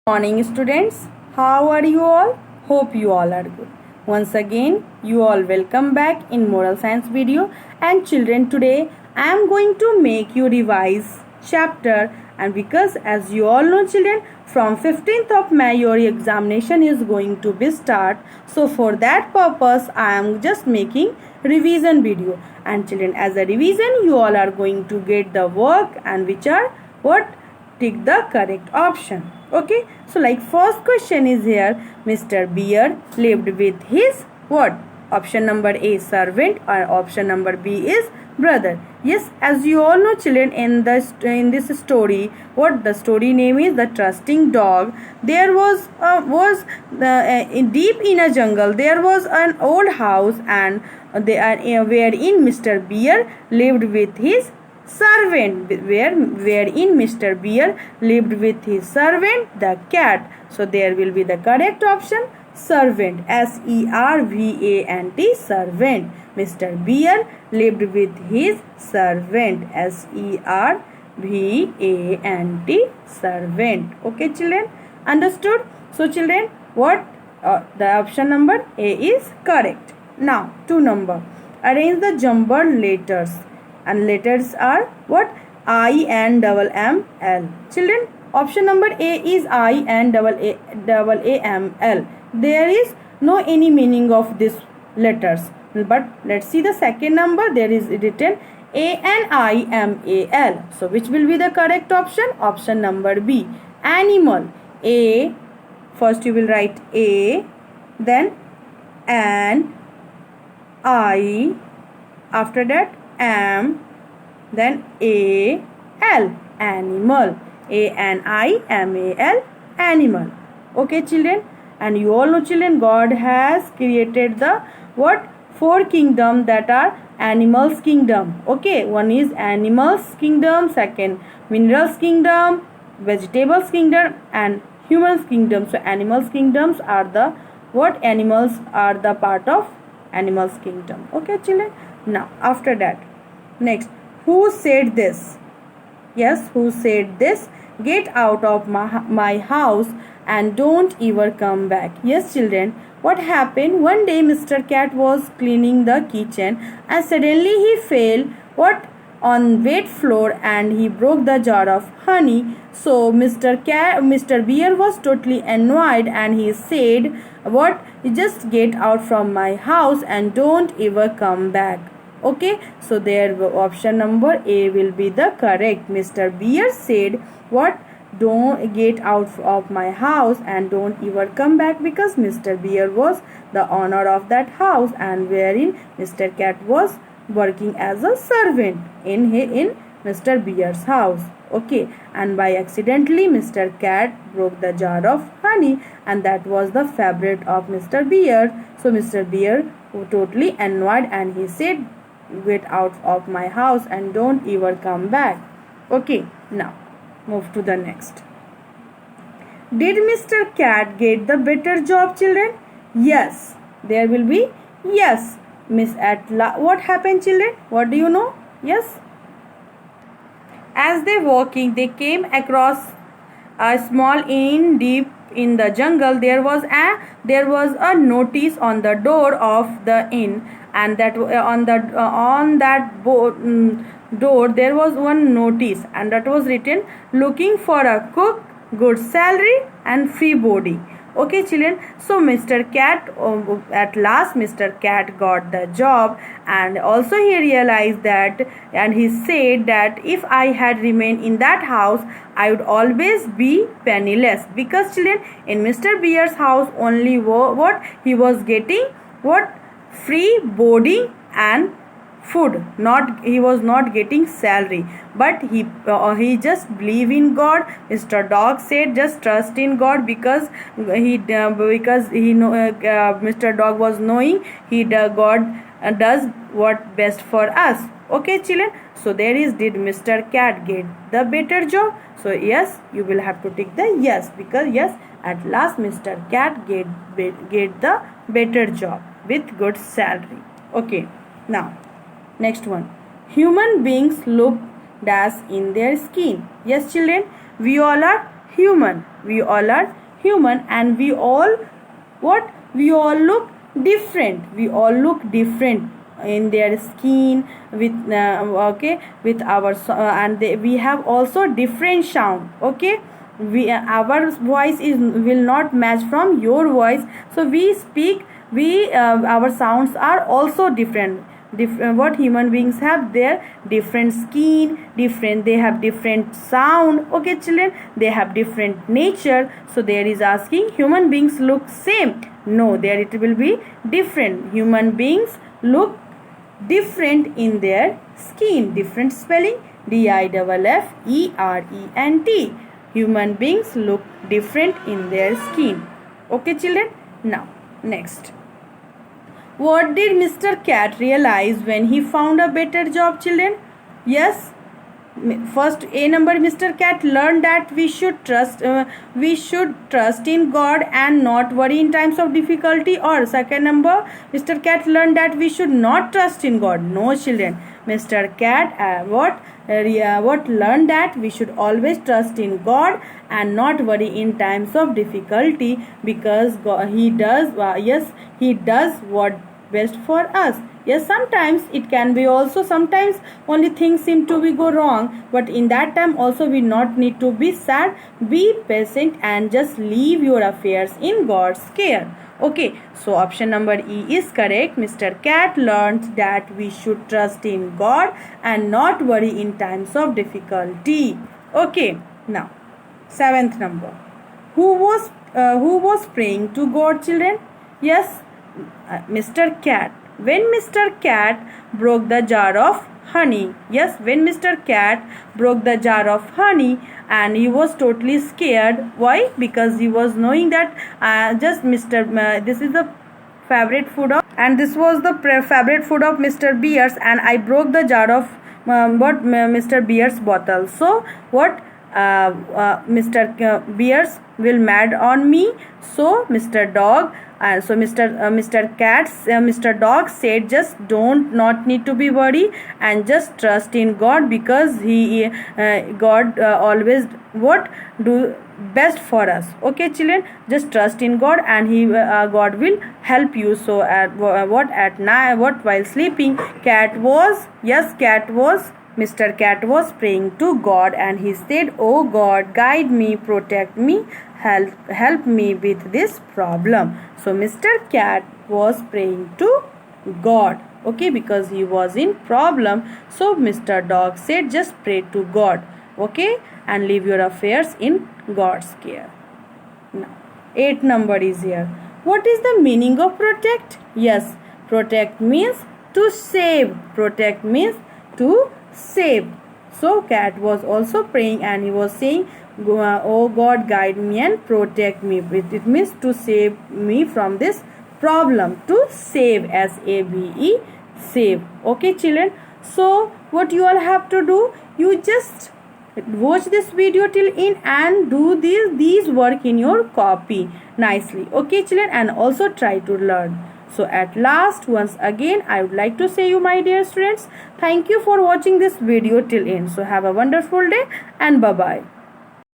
Morning students, how are you all? Hope you all are good. Once again, you all welcome back in moral science video. And children, today I am going to make you revise chapter, and because as you all know children, from 15th of May your examination is going to be start. So for that purpose I am just making revision video. And children, as a revision you all are going to get the work and which are what? Tick the correct option. Okay, so like first question is here, Mr. Bear lived with his what? Option number A, servant, or option number B is brother. Yes, as you all know children, in this story, what the story name is, The Trusting Dog. There was deep in a jungle there was an old house, and wherein Mr. Bear lived with his servant, wherein Mr. Bear lived with his servant, the cat. So there will be the correct option, servant, servant, servant. Mr. Bear lived with his servant, servant, servant. Okay children, understood? So children, what the option number A is correct. Now 2 number, arrange the jumbled letters, and letters are what? I and double M L. Children, option number A is I and double A M L. There is no any meaning of these letters. But let's see the second number. There is written A N I M A L. So which will be the correct option? Option number B, animal. A, first you will write A, then N, I, after that M, then A, L, animal. ANIMAL, animal. Okay children, and you all know children, God has created the what? 4 kingdom, that are animals kingdom. Okay, one is animals kingdom, second minerals kingdom, vegetables kingdom, and humans kingdom. So animals kingdoms are the what? Animals are the part of animals kingdom. Okay children, now after that, next, who said this? Yes, who said this? Get out of my house and don't ever come back. Yes children, what happened? One day Mr. Cat was cleaning the kitchen and suddenly he fell what? On wet floor, and he broke the jar of honey. So Mr. Bear was totally annoyed, and he said what? Just get out from my house and don't ever come back. Okay, so there option number A will be the correct. Mr. Bear said what? Don't get out of my house and don't ever come back, because Mr. Bear was the owner of that house, and wherein Mr. Cat was working as a servant in Mr. Bear's house. Okay, and by accidentally Mr. Cat broke the jar of honey, and that was the favorite of Mr. Bear. So Mr. Bear was totally annoyed, and he said, get out of my house and don't ever come back. Okay, now move to the next. Did Mr. Cat get the better job children? Yes, there will be yes. What happened children? What do you know? Yes, as they walking, they came across a small inn deep in the jungle. There was a notice on the door of the inn, and that on that door there was one notice, and that was written, looking for a cook, good salary and free body. Okay children, so Mr. Cat, at last Mr. Cat got the job, and also he realized that, and he said that if I had remained in that house I would always be penniless, because children, in Mr. Bear's house only what he was getting? What? Free boarding and food. He was not getting salary, but he just believe in God. Mr. Dog said just trust in God, because he know Mr. Dog was knowing God does what best for us. Okay children, so there is, did Mr. Cat get the better job? So yes, you will have to take the yes, because yes, at last Mr. Cat get the better job with good salary. Okay, now next one, human beings look dash in their skin. Yes children, we all are human. We all are human, and we all what? We all look different. We all look different in their skin, with with our and we have also different sound. Okay, we our voice is will not match from your voice, so we speak, we our sounds are also different. What human beings have their different skin, different, they have different sound. Okay children, they have different nature. So there is asking, human beings look same? No, there it will be different. Human beings look different in their skin. Different spelling, DIFFERENT. Human beings look different in their skin. Okay children. Now next, what did Mr. Cat realize when he found a better job, children? Yes, first A number, Mr. Cat learned that we should trust in God and not worry in times of difficulty. Or second number, Mr. Cat learned that we should not trust in God. No children, Mr. Cat what learned that we should always trust in God and not worry in times of difficulty, because God, he does he does what best for us. Yes, sometimes it can be also, sometimes only things seem to be go wrong, but in that time also we not need to be sad. Be patient and just leave your affairs in God's care. Okay, so option number E is correct. Mr. Cat learned that we should trust in God and not worry in times of difficulty. Okay, now seventh number, who was praying to God, children? Yes, Mr. Cat. When Mr. Cat broke the jar of honey. Yes, when Mr. Cat broke the jar of honey, and he was totally scared. Why? Because he was knowing that this is the favorite food of, and this was the favorite food of Mr. Beers, and I broke the jar of Mr. Beers bottle. So what? Mr. Beers will mad on me. So Mr. Dog Mr. Dog said, just not need to be worried and just trust in God, because God always what do best for us. Okay children, just trust in God and God will help you. So at night, while sleeping, Mr. Cat was praying to God, and he said, "Oh God, guide me, protect me, help me with this problem." So Mr. Cat was praying to God, okay, because he was in problem. So Mr. Dog said, just pray to God, okay, and leave your affairs in God's care. Now 8 number is here. What is the meaning of protect? Yes, protect means to save. Protect means to save. So Cat was also praying, and he was saying, "Oh God, guide me and protect me." It means to save me from this problem. To save, SAVE, save. Okay children, so what you all have to do, you just watch this video till in and do these work in your copy nicely. Okay children, and also try to learn. So at last, once again, I would like to say you, my dear students, thank you for watching this video till end. So have a wonderful day and bye-bye.